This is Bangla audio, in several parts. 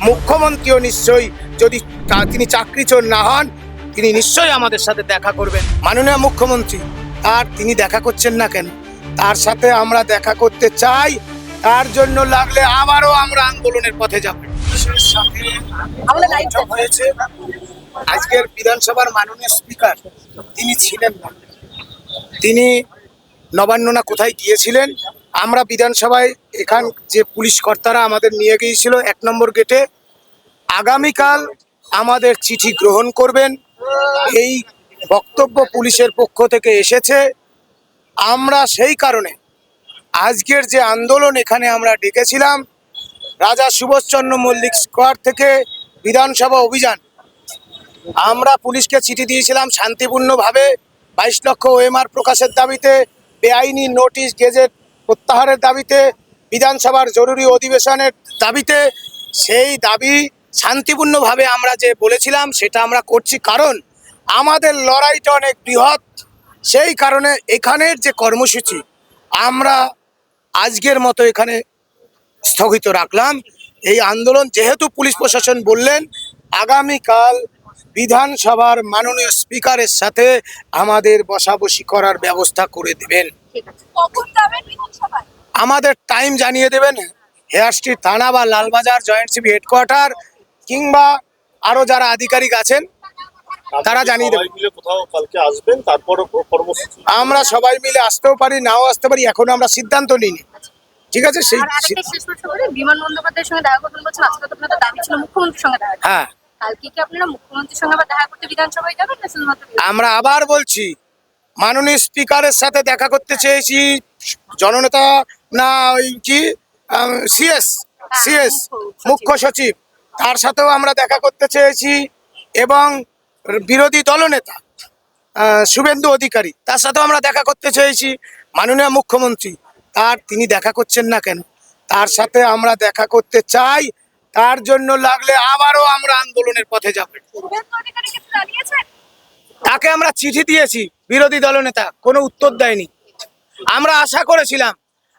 মুখ্যমন্ত্রীও নিশ্চয়ই যদি তিনি চাকরিচোর না হন, তিনি নিশ্চয়ই আমাদের সাথে দেখা করবেন। মাননীয় মুখ্যমন্ত্রী তিনি দেখা করছেন না কেন? তার সাথে আমরা দেখা করতে চাই, তার জন্য লাগলে আবারও আমরা আন্দোলনের পথে যাব। হয়েছে আজকের বিধানসভার মাননীয় স্পিকার তিনি ছিলেন না, তিনি নবান্ন না কোথায় গিয়েছিলেন। আমরা বিধানসভায় এখান যে পুলিশ কর্তারা আমাদের নিয়ে গিয়েছিল 1 নম্বর গেটে, আগামীকাল আমাদের চিঠি গ্রহণ করবেন এই বক্তব্য পুলিশের পক্ষ থেকে এসেছে। আমরা সেই কারণে আজকের যে আন্দোলন এখানে আমরা ডেকেছিলাম, রাজা সুভাষচন্দ্র মল্লিক স্কোয়ার থেকে বিধানসভা অভিযান, আমরা পুলিশকে চিঠি দিয়েছিলাম শান্তিপূর্ণভাবে 22 লক্ষ ওএমআর প্রকাশের দাবিতে, বেআইনি নোটিশ গেজেট প্রত্যাহারের দাবিতে, বিধানসভার জরুরি অধিবেশনের দাবিতে। সেই দাবি শান্তিপূর্ণভাবে আমরা যে বলেছিলাম সেটা আমরা করছি, কারণ আমাদের লড়াইটা অনেক বৃহৎ। সেই কারণে এখানের যে কর্মসূচি আমরা আজকের মতো এখানে স্থগিত রাখলাম। এই আন্দোলন যেহেতু পুলিশ প্রশাসন বললেন আগামীকাল বিধানসভার মাননীয় স্পিকারের সাথে আমাদের বসাবসি করার ব্যবস্থা করে দেবেন। আমাদের টাইম জানিয়ে দেবেন, হেয়ার স্ট্রিট থানা বা লালবাজার জয়েন্ট সিপি হেডকোয়ার্টার, কিংবা আরো যারা আধিকারিক আছেন তারা জানিয়ে দেবেন। আমরা সবাই মিলে আসতেও পারি, নাও আসতে পারি, এখনো আমরা সিদ্ধান্ত নিইনি। ঠিক আছে, সেই বিমান বন্দ্যোপাধ্যায়ের সঙ্গে দেখা করবেন বলছেন, আজকে তো আপনাদের দাবি ছিল মুখ্যমন্ত্রীর সঙ্গে দেখা। হ্যাঁ, কালকে কি আপনারা মুখ্যমন্ত্রীর সঙ্গে আবার দেখা করতে বিধানসভায় যাবেন না শুধুমাত্র? আমরা আবার বলছি, মাননীয় স্পিকারের সাথে দেখা করতে চেয়েছি, জননেতা না ওই কি সিএস মুখ্য সচিব, তার সাথেও আমরা দেখা করতে চেয়েছি, এবং বিরোধী দলনেতা শুভেন্দু অধিকারী, তার সাথেও আমরা দেখা করতে চেয়েছি। মাননীয় মুখ্যমন্ত্রী তিনি দেখা করছেন না কেন? তার সাথে আমরা দেখা করতে চাই, তার জন্য লাগলে আবারও আমরা আন্দোলনের পথে যাব। তাকে আমরা চিঠি দিয়েছি, বিরোধী দলনেতা কোনো উত্তর দেয়নি। আমরা আশা করেছিলাম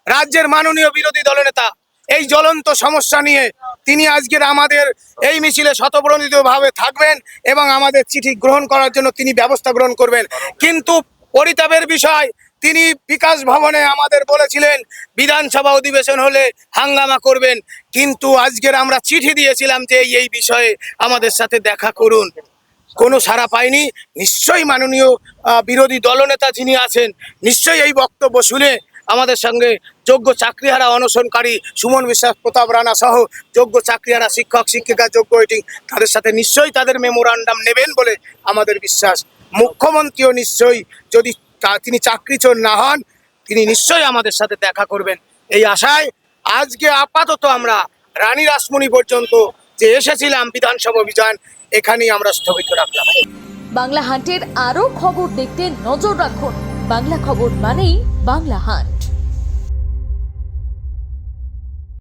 রাজ্যের মাননীয় বিরোধী দলনেতা এই জ্বলন্ত সমস্যা নিয়ে তিনি আজকের আমাদের এই মিছিলে স্বতঃপ্রণোদিতভাবে থাকবেন এবং আমাদের চিঠি গ্রহণ করার জন্য তিনি ব্যবস্থা গ্রহণ করবেন। কিন্তু পরিতাপের বিষয়, তিনি বিকাশ ভবনে আমাদের বলেছিলেন বিধানসভা অধিবেশন হলে হাঙ্গামা করবেন, কিন্তু আজকের আমরা চিঠি দিয়েছিলাম যে এই বিষয়ে আমাদের সাথে দেখা করুন, কোনো সাড়া পাইনি। নিশ্চয়ই মাননীয় বিরোধী দলনেতা যিনি আছেন নিশ্চয়ই এই বক্তব্য শুনে আমাদের সঙ্গে যোগ্য চাকরিহারা অনশনকারী সুমন বিশ্বাস, প্রতাপ রানা সহ যোগ্য চাকরিহারা শিক্ষক শিক্ষিকা, যোগ্য ওয়েটিং, তাদের সাথে নিশ্চয়ই তাদের মেমোরান্ডাম নেবেন বলে আমাদের বিশ্বাস। মুখ্যমন্ত্রীও নিশ্চয়ই যদি তিনি চাকরিচোর না হন, তিনি নিশ্চয়ই আমাদের সাথে দেখা করবেন। এই আশায় আজকে আপাতত আমরা রানী রাসমণি পর্যন্ত যে এসেছিলাম বিধানসভা অভিযান, এখানেই আমরা স্থগিত রাখলাম। বাংলা হান্টের আরও খবর দেখতে নজর রাখুন। বাংলা খবর মানেই বাংলা হান্ট।